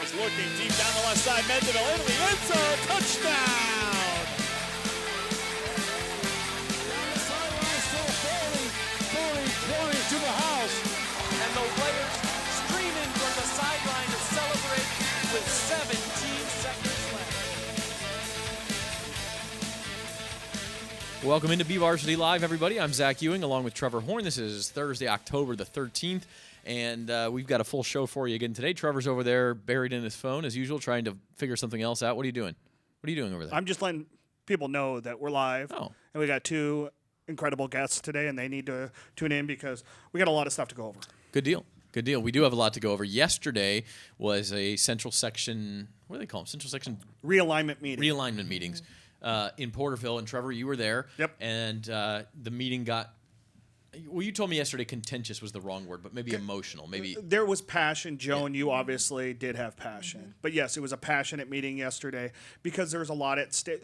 is looking deep down the left side. Mendeville into the end zone. Touchdown! Down the sideline, still Foley pointing to the house. And the players streaming from the sideline to celebrate with 17 seconds left. Welcome into BVarsity Live, everybody. I'm Zach Ewing along with Trevor Horn. This is Thursday, October the 13th, and we've got a full show for you again today. Trevor's over there buried in his phone, as usual, trying to figure something else out. What are you doing? What are you doing over there? I'm just letting people know that we're live. Oh. And we got two incredible guests today, and they need to tune in because we got a lot of stuff to go over. Good deal. Good deal. We do have a lot to go over. Yesterday was a central section, what do they call them? Central section? Realignment meeting. Realignment meetings in Porterville. And Trevor, you were there. Yep. And the meeting got, well, you told me yesterday contentious was the wrong word, but maybe emotional. Maybe There was passion. Joan, you obviously did have passion. But yes, it was a passionate meeting yesterday because there's a lot at stake.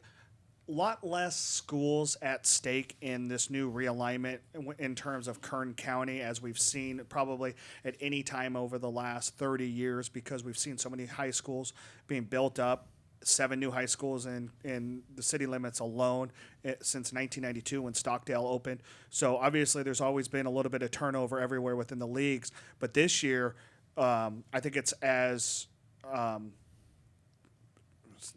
A lot less schools at stake in this new realignment in terms of Kern County, as we've seen probably at any time over the last 30 years, because we've seen so many high schools being built up. 7 new high schools in the city limits alone since 1992 when Stockdale opened. So obviously there's always been a little bit of turnover everywhere within the leagues. But this year, I think it's as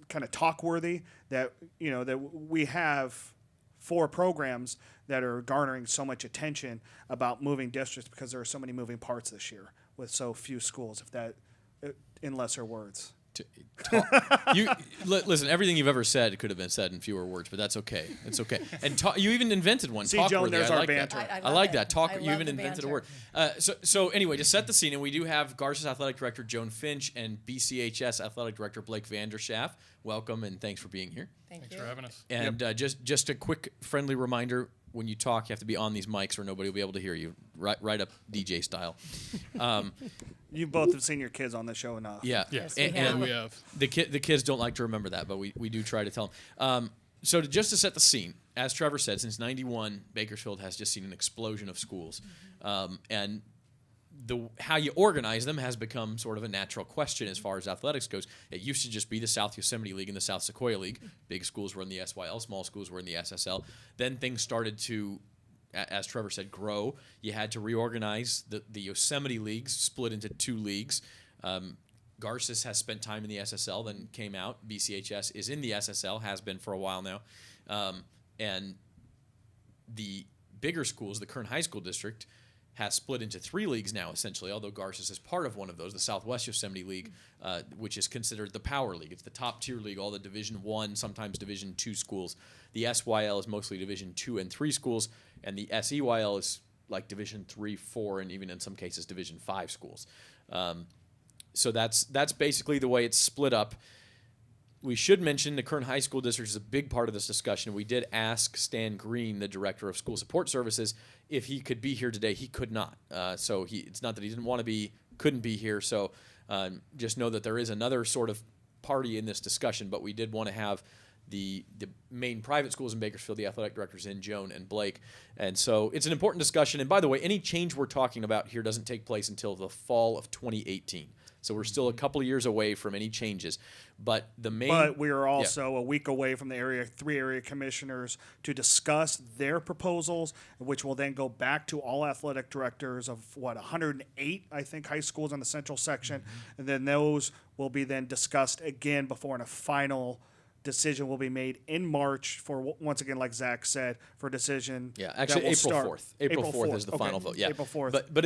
kind of talk-worthy that, you know, that we have 4 programs that are garnering so much attention about moving districts because there are so many moving parts this year with so few schools, if that, in lesser words. Listen, everything you've ever said could have been said in fewer words, but that's okay. It's okay. And you even invented one. See, Talk Joan, worthy. there's I our like banter. that. I like that. Talk. I You love even the invented a banter. word. So anyway, to set the scene, and we do have Garza's athletic director Joan Finch and BCHS athletic director Blake Vanderschaff. Welcome and thanks for being here. Thanks for having us. And just a quick friendly reminder: when you talk, you have to be on these mics, or nobody will be able to hear you. Right up DJ style. You both have seen your kids on the show enough. Yeah. Yes, and we We have. the kids don't like to remember that, but we do try to tell them. So just to set the scene, as Trevor said, since '91, Bakersfield has just seen an explosion of schools, and how you organize them has become sort of a natural question as far as athletics goes. It used to just be the South Yosemite League and the South Sequoia League. Big schools were in the SYL, small schools were in the SSL. Then things started to, as Trevor said, grow. You had to reorganize the Yosemite leagues, split into 2 leagues. Garces has spent time in the SSL, then came out. BCHS is in the SSL, has been for a while now. And the bigger schools, the Kern High School District, has split into 3 leagues now, essentially, although Garces is part of one of those, the Southwest Yosemite League, which is considered the power league. It's the top-tier league, all the Division I, sometimes Division II schools. The SYL is mostly Division II and III schools, and the SEYL is like Division III, IV, and even in some cases Division V schools. So that's basically the way it's split up. We should mention the Kern High School District is a big part of this discussion. We did ask Stan Green, the Director of School Support Services, if he could be here today. He could not. So it's not that he didn't want to be, couldn't be here. So just know that there is another sort of party in this discussion, but we did want to have the main private schools in Bakersfield, the athletic directors in, Joan and Blake. And so it's an important discussion. And by the way, any change we're talking about here doesn't take place until the fall of 2018. So we're still a couple of years away from any changes. But we are also a week away from the 3 area commissioners to discuss their proposals, which will then go back to all athletic directors of 108, I think, high schools in the central section. And then those will be then discussed again before a final decision will be made in March for, once again, like Zach said, for a decision. Yeah, actually April 4th. April 4th is the Okay. final vote. Yeah. April 4th. But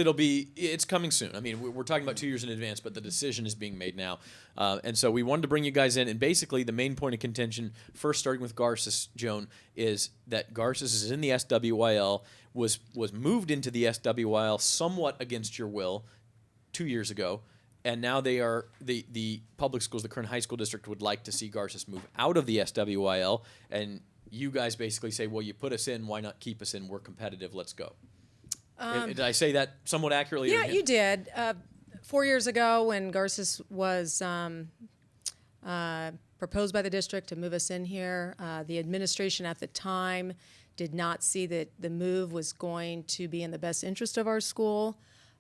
it's coming soon. I mean, we're talking about 2 years in advance, but the decision is being made now. And so we wanted to bring you guys in. And basically the main point of contention, first starting with Garces, Joan, is that Garces is in the SWYL, was moved into the SWYL somewhat against your will 2 years ago. And now they are the public schools, the Kern High School District would like to see Garces move out of the SWYL, and you guys basically say, well, you put us in, why not keep us in? We're competitive, let's go. Did I say that somewhat accurately? Yeah, you did. 4 years ago, when Garces was proposed by the district to move us in here, the administration at the time did not see that the move was going to be in the best interest of our school.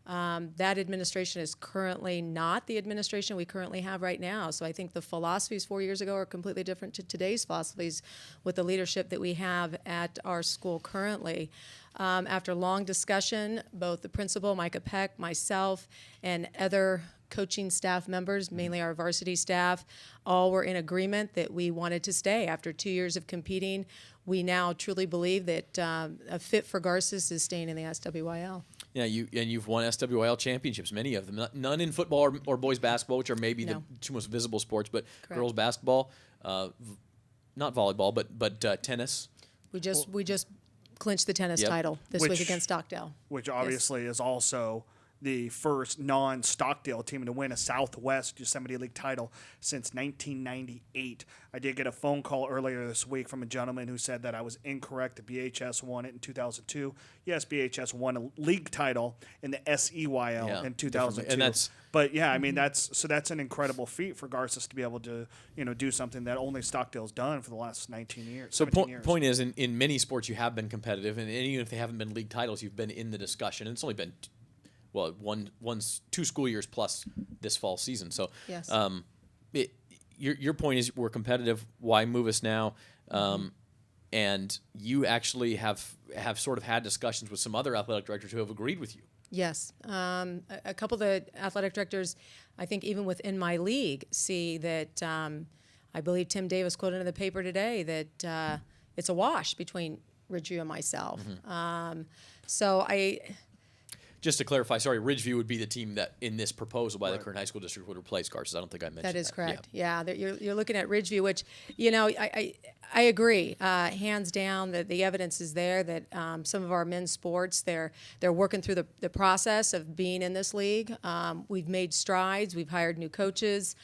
That administration is currently not the administration we currently have right now. So I think the philosophies 4 years ago are completely different to today's philosophies with the leadership that we have at our school currently. After long discussion, both the principal, Micah Peck, myself, and other coaching staff members, mainly our varsity staff, all were in agreement that we wanted to stay. After 2 years of competing, we now truly believe that a fit for Garces is staying in the SWYL. Yeah, you've won SWIL championships, many of them. None in football or boys basketball, which are maybe the two most visible sports, but Correct. Girls basketball, not volleyball, but tennis. We just clinched the tennis title this week against Stockdale. Which obviously is also the first non-Stockdale team to win a Southwest Yosemite League title since 1998. I did get a phone call earlier this week from a gentleman who said that I was incorrect. The BHS won it in 2002. Yes, BHS won a league title in the SEYL in 2002. And that's, but yeah, I mean that's an incredible feat for Garces to be able to do something that only Stockdale's done for the last 19 years. so 17 years. point is, in many sports you have been competitive, and even if they haven't been league titles, you've been in the discussion. And it's only been two school years plus this fall season. So, Yes. Your point is we're competitive. Why move us now? And you actually have sort of had discussions with some other athletic directors who have agreed with you. Yes. A couple of the athletic directors, I think even within my league, see that I believe Tim Davis quoted in the paper today that it's a wash between Ridgeview and myself. So Just to clarify, sorry, Ridgeview would be the team that in this proposal by the current high school district would replace Garces. I don't think I mentioned that. That is correct. Yeah, you're looking at Ridgeview, which, I agree. Hands down, the evidence is there that some of our men's sports, they're working through the process of being in this league. We've made strides. We've hired new coaches.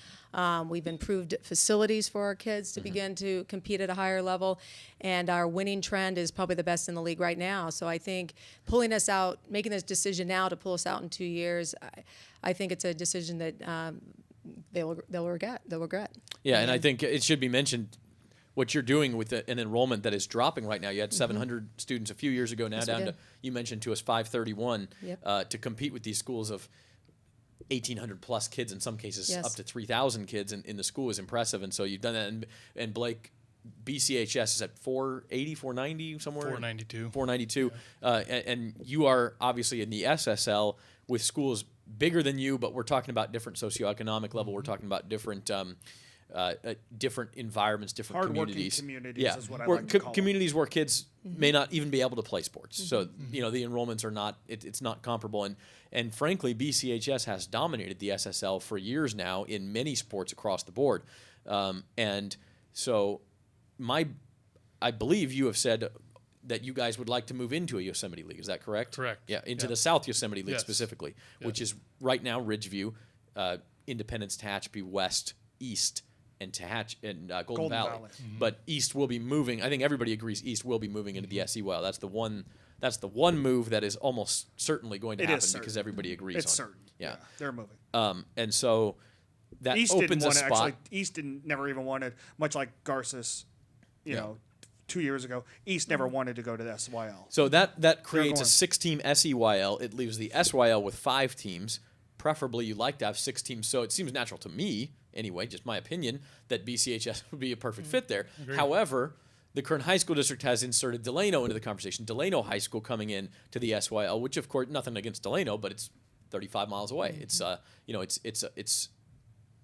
We've improved facilities for our kids to begin to compete at a higher level, and our winning trend is probably the best in the league right now. So I think pulling us out, making this decision now to pull us out in 2 years, I think it's a decision that they'll regret. Yeah, and I think it should be mentioned what you're doing with an enrollment that is dropping right now. You had 700 students a few years ago, now Yes, down we to, did. you mentioned to us, 531 Yep. to compete with these schools of 1,800 plus kids, in some cases Yes. up to 3,000 kids in the school is impressive. And so you've done that. And Blake, BCHS is at 480, 490 somewhere? 492. 492. And you are obviously in the SSL with schools bigger than you, but we're talking about different socioeconomic level. We're talking about different different environments, different Hardworking communities is what I like to call them. communities where kids may not even be able to play sports. So the enrollments are not it's not comparable. And frankly, BCHS has dominated the SSL for years now in many sports across the board. And so I believe you have said that you guys would like to move into a Yosemite League. Is that correct? Correct. Yeah, into Yeah. the South Yosemite League Yes. specifically, Yeah. which is right now Ridgeview, Independence, Tehachapi, West, East, and Golden Valley. Valley. But East will be moving. I think everybody agrees East will be moving into the SEWL. That's the one move that is almost certainly going to It is happen certain. because everybody agrees It's on certain. it. Yeah. They're moving. And so that East didn't opens a want to spot. actually. East never even wanted, much like Garces, you Yeah. know, 2 years ago. East never wanted to go to the SYL. So that creates a going. 6-team SEYL. It leaves the SYL with 5 teams. Preferably, you'd like to have 6 teams. So it seems natural to me, anyway, just my opinion, that BCHS would be a perfect fit there. However, the current high school district has inserted Delano into the conversation. Delano High School coming in to the SYL, which of course nothing against Delano, but it's 35 miles away. It's it's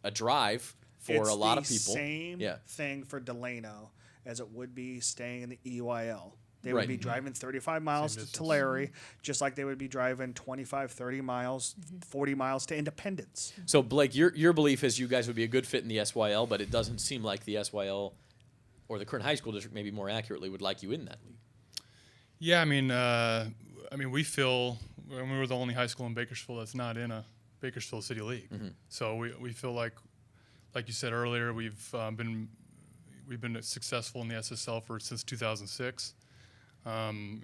a drive for It's a lot of the people. Same Yeah. thing for Delano as it would be staying in the EYL. They Right. would be driving 35 miles to distance. Tulare, just like they would be driving 25, 30 miles, 40 miles to Independence. So Blake, your belief is you guys would be a good fit in the SYL, but it doesn't seem like the SYL or the current high school district, maybe more accurately, would like you in that league. Yeah, I mean, we feel we were the only high school in Bakersfield that's not in a Bakersfield City League. So we feel like you said earlier, we've been successful in the SSL since 2006.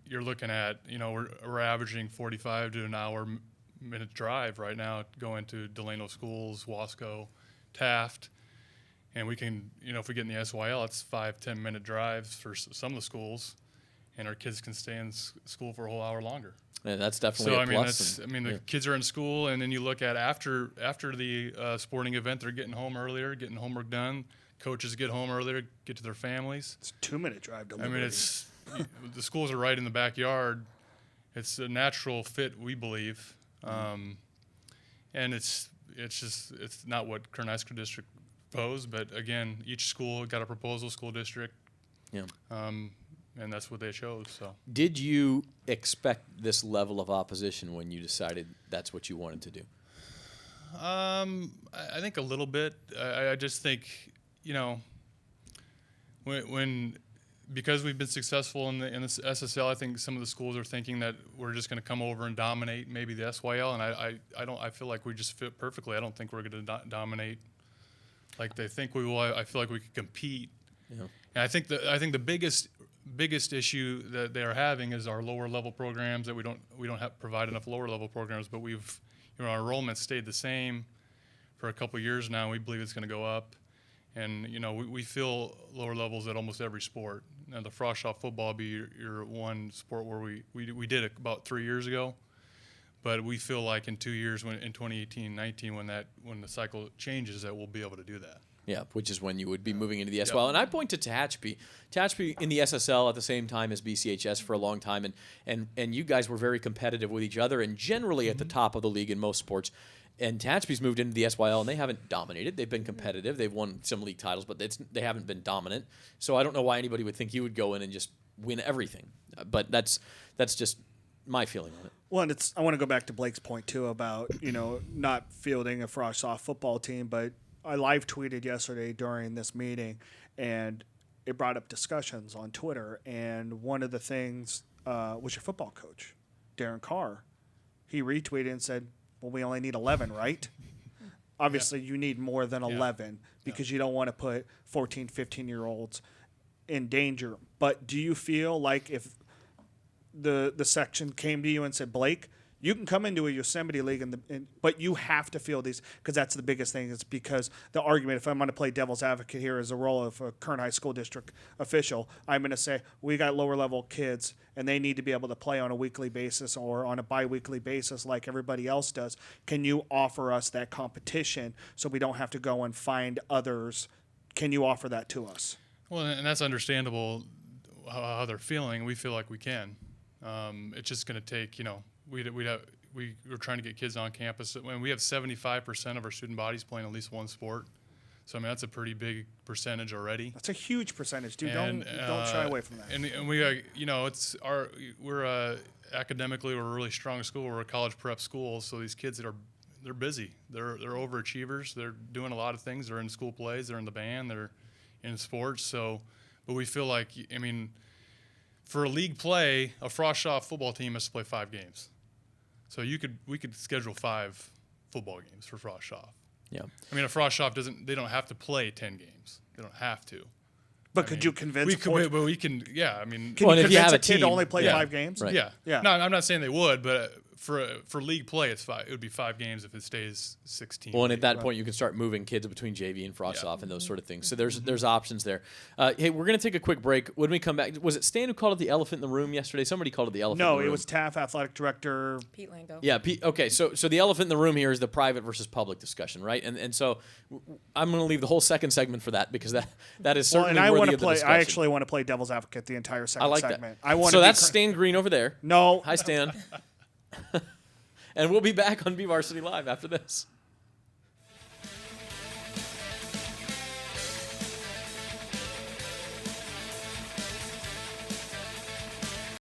You're looking at, we're averaging 45 to an hour minute drive right now going to Delano schools, Wasco, Taft. And we can, if we get in the SYL, it's 5-10 minute drives for some of the schools, and our kids can stay in school for a whole hour longer. And that's definitely So a I mean, plus. the kids are in school, and then you look at after the sporting event, they're getting home earlier, getting homework done. Coaches get home earlier, get to their families. It's a 2-minute drive to I mean, Liberty. the schools are right in the backyard. It's a natural fit, we believe, and it's not what Kern High School District proposed, but again, each school got a proposal, school district, Yeah. and that's what they chose. So Did you expect this level of opposition when you decided that's what you wanted to do? I think a little bit. I just think, when because we've been successful in the SSL, I think some of the schools are thinking that we're just going to come over and dominate maybe the SYL, and I feel like we just fit perfectly. I don't think we're going to dominate like they think we will. I feel like we could compete. Yeah. And I think the biggest issue that they are having is our lower level programs, that we don't have provide enough lower level programs, but our enrollment stayed the same for a couple years now. We believe it's going to go up, and we fill lower levels at almost every sport. And the Frosh-Off football will be your one sport where we did it about 3 years ago, but we feel like in 2 years, in 2018-19, when the cycle changes, that we'll be able to do that. Yeah, which is when you would be moving into the SYL. And I point to Tehachapi. Tehachapi in the SSL at the same time as BCHS for a long time, and you guys were very competitive with each other and generally at the top of the league in most sports. And Tehachapi's moved into the SYL, and they haven't dominated. They've been competitive. They've won some league titles, but they haven't been dominant. So I don't know why anybody would think you would go in and just win everything. But that's just my feeling on it. Well, and I want to go back to Blake's point, too, about, not fielding a Frosh-Off football team, but I live tweeted yesterday during this meeting, and it brought up discussions on Twitter. And one of the things was your football coach, Darren Carr. He retweeted and said, well, we only need 11, right? Obviously, you need more than 11 because you don't want to put 14, 15-year-olds in danger. But do you feel like if the section came to you and said, Blake, you can come into a Yosemite League, but you have to field these, because that's the biggest thing. It's because the argument, if I'm going to play devil's advocate here as a role of a Kern High School District official, I'm going to say, we got lower-level kids, and they need to be able to play on a weekly basis or on a bi-weekly basis like everybody else does. Can you offer us that competition so we don't have to go and find others? Can you offer that to us? Well, and that's understandable how they're feeling. We feel like we can. It's just going to take, we're trying to get kids on campus. When we have 75% of our student bodies playing at least one sport, so I mean that's a pretty big percentage already. That's a huge percentage, dude. Don't shy away from that. And we, we're academically we're a really strong school. We're a college prep school, so these kids they're busy. They're overachievers. They're doing a lot of things. They're in school plays. They're in the band. They're in sports. So, but we feel like, for a league play, a Frosh-Off football team has to play 5 games. So we could schedule 5 football games for Frosh-Off. Yeah. I mean, a Frosh-Off they don't have to play 10 games. They don't have to. But could you convince? But we can. Yeah, I mean, Can Well, you and if you convince have a a kid team, to only play yeah. 5 games? Right. yeah. Yeah. No, I'm not saying they would, but for league play, it's 5. It would be 5 games if it stays 16. Well, and at that point, you can start moving kids between JV and Frosh-Off and those sort of things. So there's options there. Hey, we're going to take a quick break. When we come back, was it Stan who called it the elephant in the room yesterday? Somebody called it the elephant in the No, room. it was TAF athletic director. Pete Lango. Yeah. Okay. So the elephant in the room here is the private versus public discussion, right? And so I'm going to leave the whole second segment for that because that is Well, certainly and I worthy want to of the play. discussion. I actually want to play devil's advocate the entire second I like segment. that. I want. So to that's Stan Green over there. No. Hi, Stan. And we'll be back on BVarsity Live after this.